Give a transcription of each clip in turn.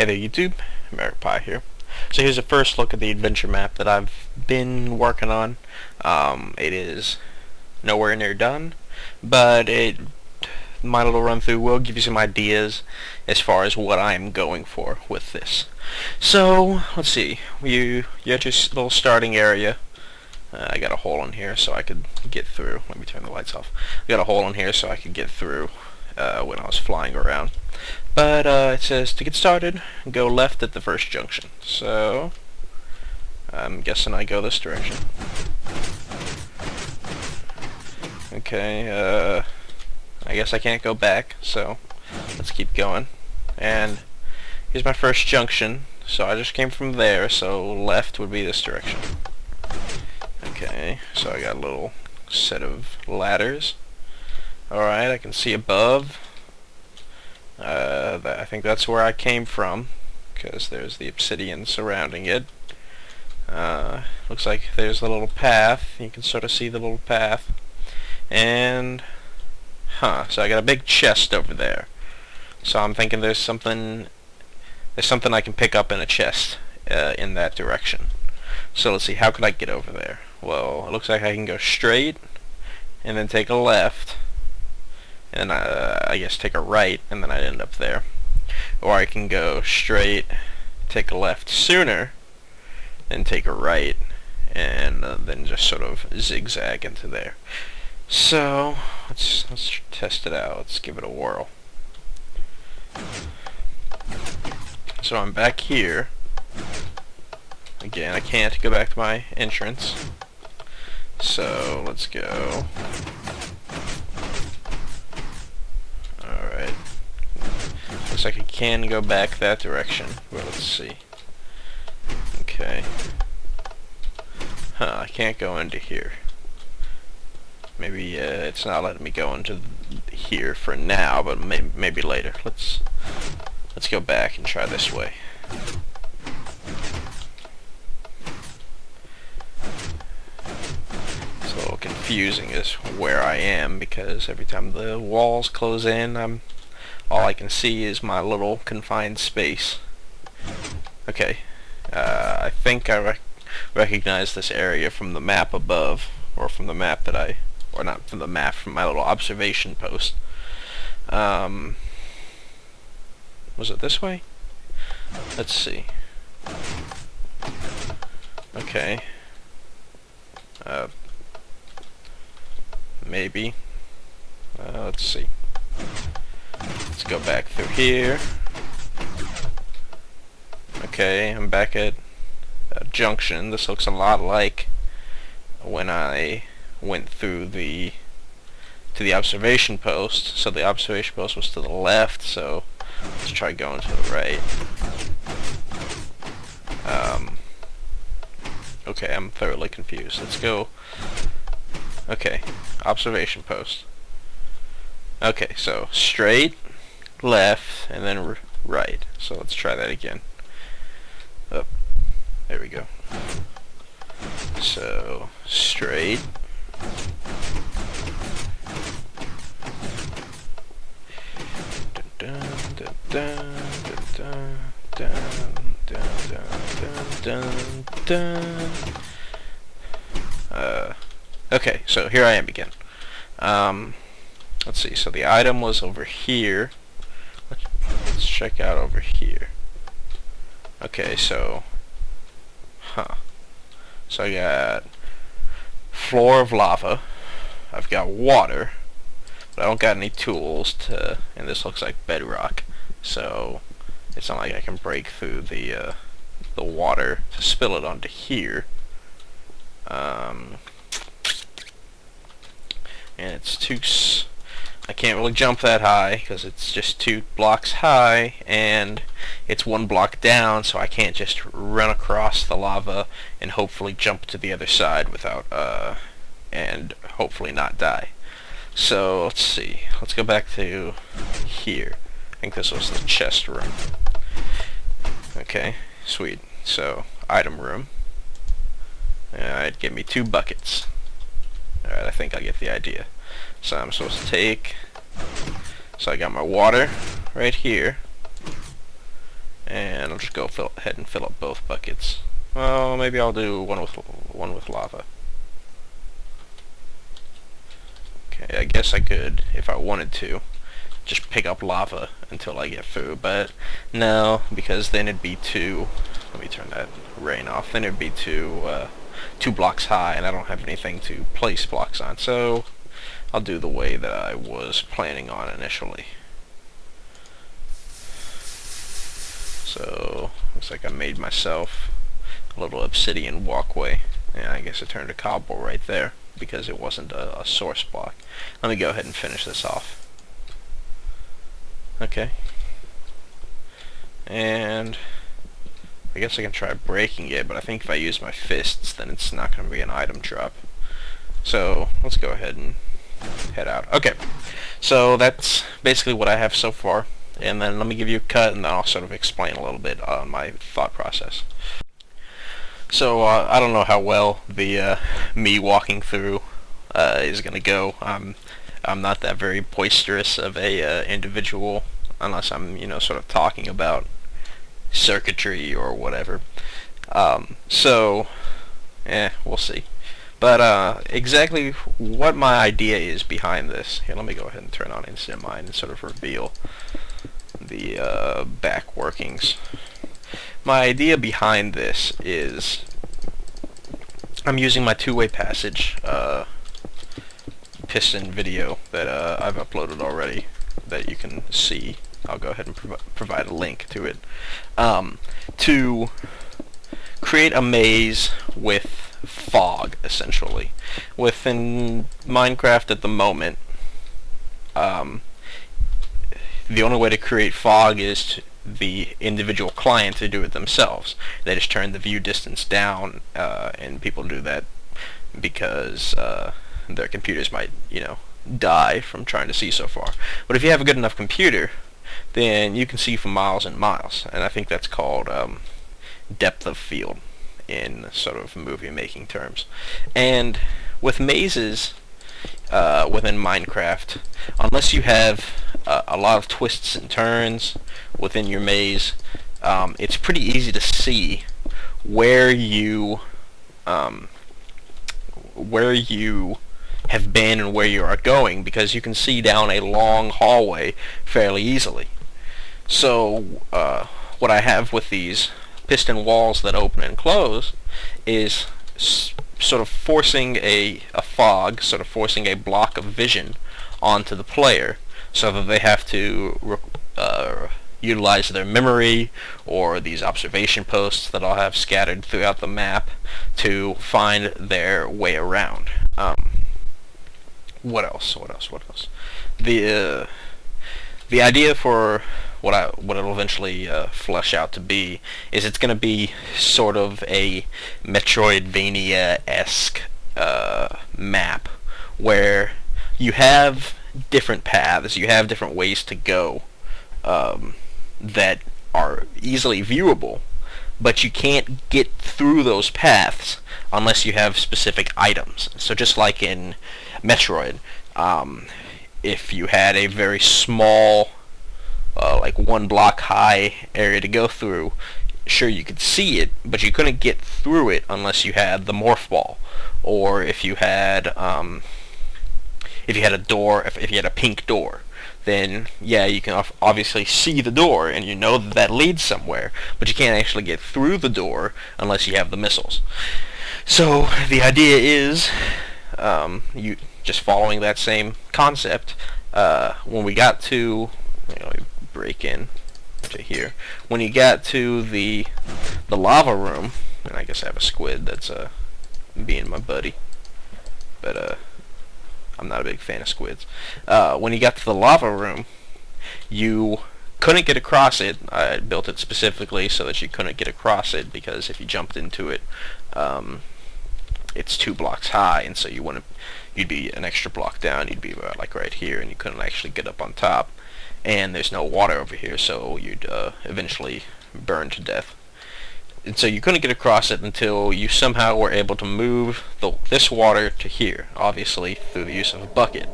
Hey there YouTube, American Pie here. So here's a first look at the adventure map that I've been working on. It is nowhere near done, but my little run through will give you some ideas as far as what I'm going for with this. So let's see, you at your little starting area. I got a hole in here so I could get through. Let me turn the lights off. I got a hole in here so I could get through when I was flying around. But it says to get started, go left at the first junction. So I'm guessing I go this direction. Okay, I guess I can't go back, so let's keep going. And here's my first junction. So I just came from there, so left would be this direction. Okay, so I got a little set of ladders. Alright, I can see above. I think that's where I came from, because there's the obsidian surrounding it. Looks like there's a little path. You can sort of see the little path. And, so I got a big chest over there. So I'm thinking there's something I can pick up in a chest in that direction. So let's see, how could I get over there? Well, it looks like I can go straight, and then take a left, and I guess take a right, and then I'd end up there. Or I can go straight, take a left sooner, then take a right, and then just sort of zigzag into there. So let's test it out. Let's give it a whirl. So I'm back here. Again, I can't go back to my entrance. So let's go. Alright. Looks like I can go back that direction. Well, let's see. Okay. I can't go into here. Maybe it's not letting me go into here for now, but maybe later. Let's go back and try this way. It's a little confusing as where I am, because every time the walls close in, all I can see is my little confined space. Okay, I think I recognize this area from the map above, or from the map that or not from the map, from my little observation post. Was it this way? Let's see. Okay. Maybe. Let's see. Let's go back through here. Okay, I'm back at Junction. This looks a lot like when I went through to the observation post. So the observation post was to the left, so let's try going to the right. Okay, I'm thoroughly confused. Let's go. Okay, observation post. Okay, so straight, left, and then right. So let's try that again. Oh, there we go. So straight. Okay, so here I am again. Let's see, so the item was over here. Let's check out over here. Okay, so so I got floor of lava, I've got water, but I don't got any tools and this looks like bedrock, so it's not like I can break through the water to spill it onto here. And it's I can't really jump that high because it's just 2 blocks high, and it's 1 block down, so I can't just run across the lava and hopefully jump to the other side without and hopefully not die. So let's see, let's go back to here. I think this was the chest room. Okay, sweet. So item room. Alright, give me 2 buckets. Alright, I think I get the idea. So I'm supposed to take, so I got my water right here, and and I'll just go ahead and fill up both buckets. Well, maybe I'll do one with lava. Okay, I guess I could, if I wanted to, just pick up lava until I get through, but no, because then it'd be too, let me turn that rain off, then it'd be too blocks high, and I don't have anything to place blocks on, so I'll do the way that I was planning on initially. So, looks like I made myself a little obsidian walkway, and I guess I turned a cobble right there, because it wasn't a source block. Let me go ahead and finish this off. Okay. And I guess I can try breaking it, but I think if I use my fists, then it's not going to be an item drop. So, let's go ahead and head out. Okay. So, that's basically what I have so far. And then let me give you a cut, and then I'll sort of explain a little bit on my thought process. So, I don't know how well the me walking through is going to go. I'm not that very boisterous of a individual, unless I'm, sort of talking about circuitry or whatever. So, we'll see. But exactly what my idea is behind this. Here, let me go ahead and turn on Instant Mind and sort of reveal the back workings. My idea behind this is I'm using my two-way passage piston video that I've uploaded already that you can see. I'll go ahead and provide a link to it, to create a maze with fog, essentially. Within Minecraft at the moment, the only way to create fog is the individual client to do it themselves. They just turn the view distance down, and people do that because their computers might, die from trying to see so far. But if you have a good enough computer, then you can see for miles and miles, and I think that's called depth of field in sort of movie making terms. And with mazes within Minecraft, unless you have a lot of twists and turns within your maze, it's pretty easy to see where you have been and where you are going, because you can see down a long hallway fairly easily. So what I have with these piston walls that open and close is sort of forcing a fog, sort of forcing a block of vision onto the player, so that they have to utilize their memory or these observation posts that I'll have scattered throughout the map to find their way around. What else? The idea for what it'll eventually flesh out to be is it's going to be sort of a Metroidvania-esque map where you have different paths, you have different ways to go that are easily viewable, but you can't get through those paths unless you have specific items. So just like in Metroid, if you had a very small, like 1 block high area to go through, sure, you could see it, but you couldn't get through it unless you had the morph ball, or if you had a door, if you had a pink door, then yeah, you can obviously see the door and you know that leads somewhere, but you can't actually get through the door unless you have the missiles. So the idea is, you just following that same concept. When we got to, break in to here. When you got to the lava room, and I guess I have a squid that's being my buddy, but I'm not a big fan of squids. When you got to the lava room, you couldn't get across it. I built it specifically so that you couldn't get across it, because if you jumped into it, it's 2 blocks high, and so you'd be an extra block down. You'd be about like right here, and you couldn't actually get up on top. And there's no water over here, so you'd eventually burn to death. And so you couldn't get across it until you somehow were able to move this water to here, obviously through the use of a bucket.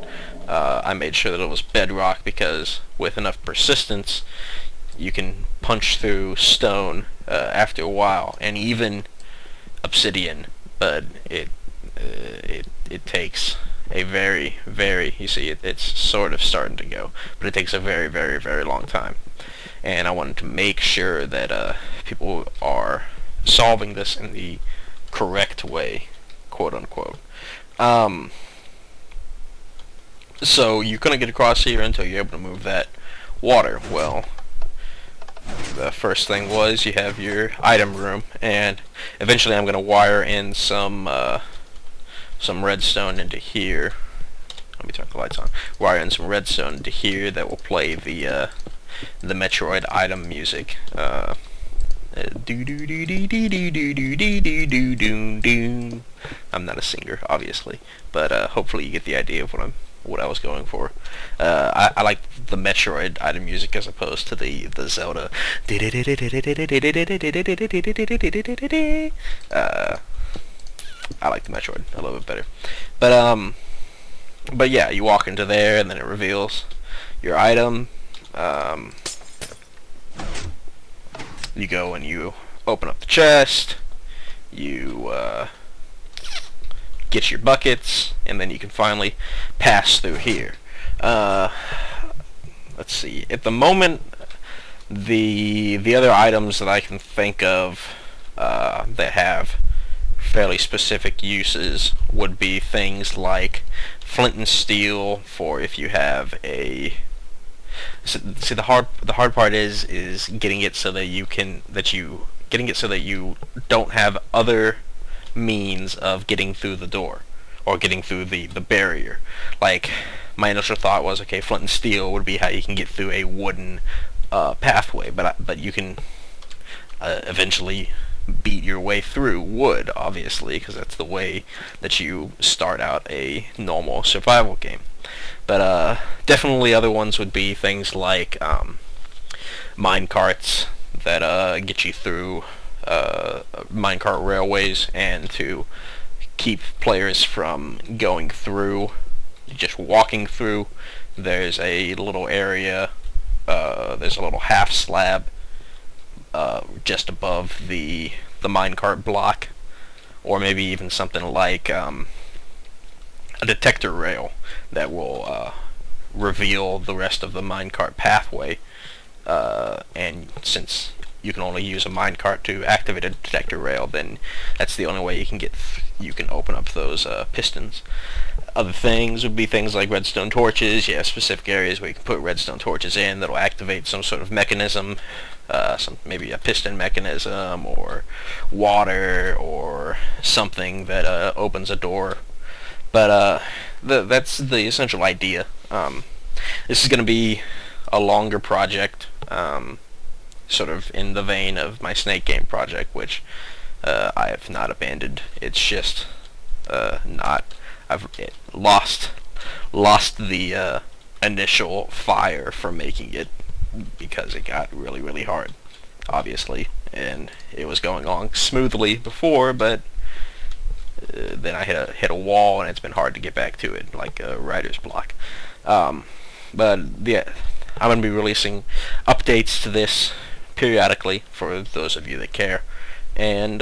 I made sure that it was bedrock, because with enough persistence, you can punch through stone after a while, and even obsidian, but it takes a very, you see, it's sort of starting to go, but it takes a very long time. And I wanted to make sure that people are solving this in the correct way, quote unquote. So you couldn't get across here until you're able to move that water. Well, the first thing was you have your item room, and eventually I'm going to wire in some redstone into here. Let me turn the lights on. Wire in some redstone into here that will play the Metroid item music. I'm not a singer, obviously, but hopefully you get the idea of what I was going for. I like the Metroid item music as opposed to the Zelda. I like the Metroid a little bit better. But yeah, you walk into there and then it reveals your item. You go and you open up the chest. You get your buckets, and then you can finally pass through here. Let's see. At the moment, the other items that I can think of that have fairly specific uses would be things like flint and steel for if you have a. See, the hard part is getting it so that you don't have other means of getting through the door or getting through the barrier. Like, my initial thought was, okay, flint and steel would be how you can get through a wooden pathway, but you can eventually beat your way through wood, obviously, because that's the way that you start out a normal survival game. But definitely other ones would be things like mine carts that get you through minecart railways, and to keep players from going through, just walking through, there's a little area, there's a little half slab just above the minecart block, or maybe even something like a detector rail that will reveal the rest of the minecart pathway, and since you can only use a minecart to activate a detector rail, then that's the only way you can open up those pistons. Other things would be things like redstone torches. You have specific areas where you can put redstone torches in that'll activate some sort of mechanism, maybe a piston mechanism or water or something that opens a door. But that's the essential idea. This is going to be a longer project, sort of in the vein of my Snake Game project, which I have not abandoned. It's just I've lost the initial fire for making it, because it got really hard, obviously, and it was going along smoothly before, but then I hit a wall, and it's been hard to get back to it, like a writer's block. But yeah, I'm going to be releasing updates to this periodically for those of you that care, and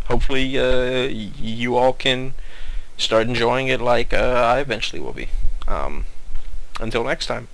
hopefully you all can start enjoying it like I eventually will be. Until next time.